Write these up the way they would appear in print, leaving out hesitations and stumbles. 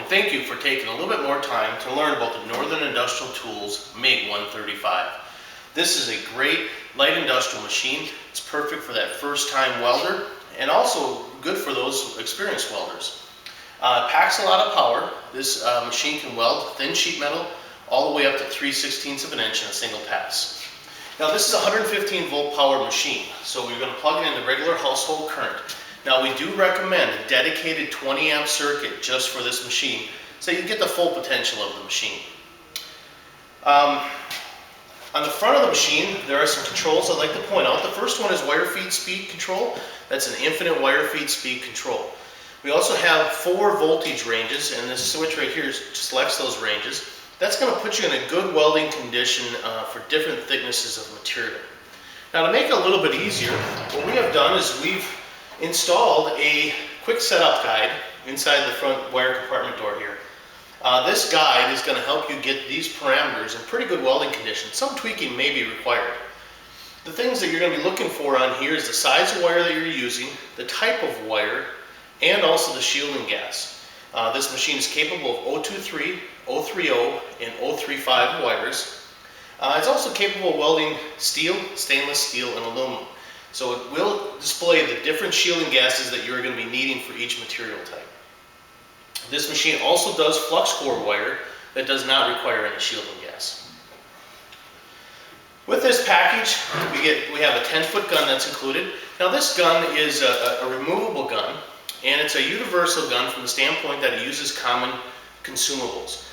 and thank you for taking a little bit more time to learn about the Northern Tools MIG 135. This is a great light industrial machine. It's perfect for that first-time welder and also good for those experienced welders. It packs a lot of power. This machine can weld thin sheet metal all the way up to 3/16 of an inch in a single pass. Now this is a 115 volt power machine, so we're going to plug it into regular household current. Now we do recommend a dedicated 20 amp circuit just for this machine so you get the full potential of the machine. On the front of the machine there are some controls I'd like to point out. The first one is wire feed speed control. That's an infinite wire feed speed control. We also have 4 voltage ranges, and this switch right here selects those ranges. That's going to put you in a good welding condition for different thicknesses of material. Now to make it a little bit easier, what we have done is we've installed a quick setup guide inside the front wire compartment door here. This guide is going to help you get these parameters in pretty good welding condition. Some tweaking may be required. The things that you're going to be looking for on here is the size of wire that you're using, the type of wire, and also the shielding gas. This machine is capable of 023, 030, and 035 wires. It's also capable of welding steel, stainless steel, and aluminum. So it will display the different shielding gases that you're going to be needing for each material type. This machine also does flux core wire that does not require any shielding gas. With this package, we have a 10-foot gun that's included. Now this gun is a removable gun, and it's a universal gun from the standpoint that it uses common consumables.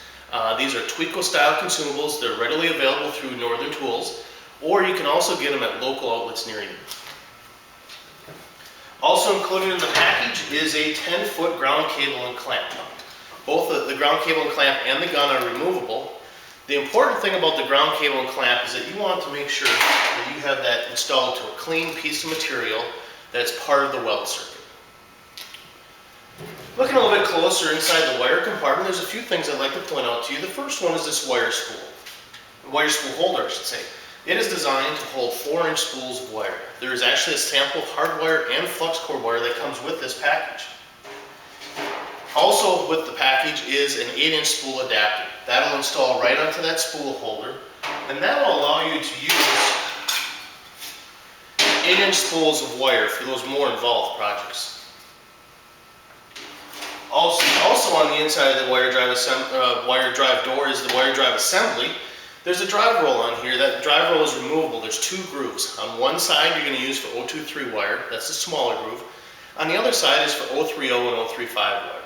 These are Tweco style consumables. They're readily available through Northern Tools, or you can also get them at local outlets near you. Also included in the package is a 10-foot ground cable and clamp. Both the ground cable and clamp and the gun are removable. The important thing about the ground cable and clamp is that you want to make sure that you have that installed to a clean piece of material that's part of the weld circuit. Looking a little bit closer inside the wire compartment, there's a few things I'd like to point out to you. The first one is this wire spool. The wire spool holder, I should say. It is designed to hold 4-inch spools of wire. There is actually a sample of hard wire and flux core wire that comes with this package. Also with the package is an 8-inch spool adapter. That'll install right onto that spool holder, and that will allow you to use 8-inch spools of wire for those more involved projects. Also on the inside of the wire drive door is the wire drive assembly. There's a drive roll on here. That drive roll is removable. There's 2 grooves. On one side you're going to use for 023 wire. That's the smaller groove. On the other side is for 030 and 035 wire.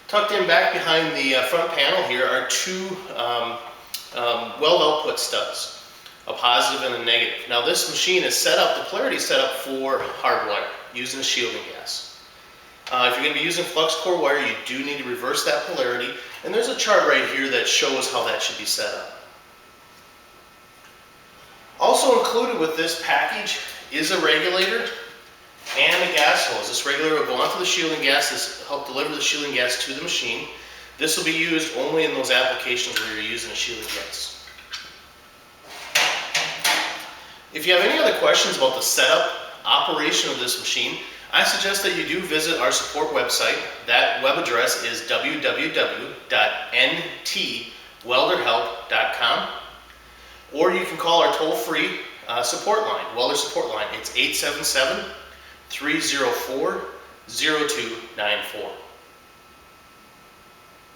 Tucked in back behind the front panel here are 2 weld output studs, a positive and a negative. Now this machine is set up, the polarity is set up for hard wire using the shielding gas. If you're going to be using flux core wire, you do need to reverse that polarity, and there's a chart right here that shows how that should be set up. Also included with this package is a regulator and a gas hose. This regulator will go onto the shielding gas to help deliver the shielding gas to the machine. This will be used only in those applications where you're using a shielding gas. If you have any other questions about the setup, operation of this machine, I suggest that you do visit our support website. That web address is www.ntwelderhelp.com, or you can call our toll-free support line, welder support line. It's 877-304-0294.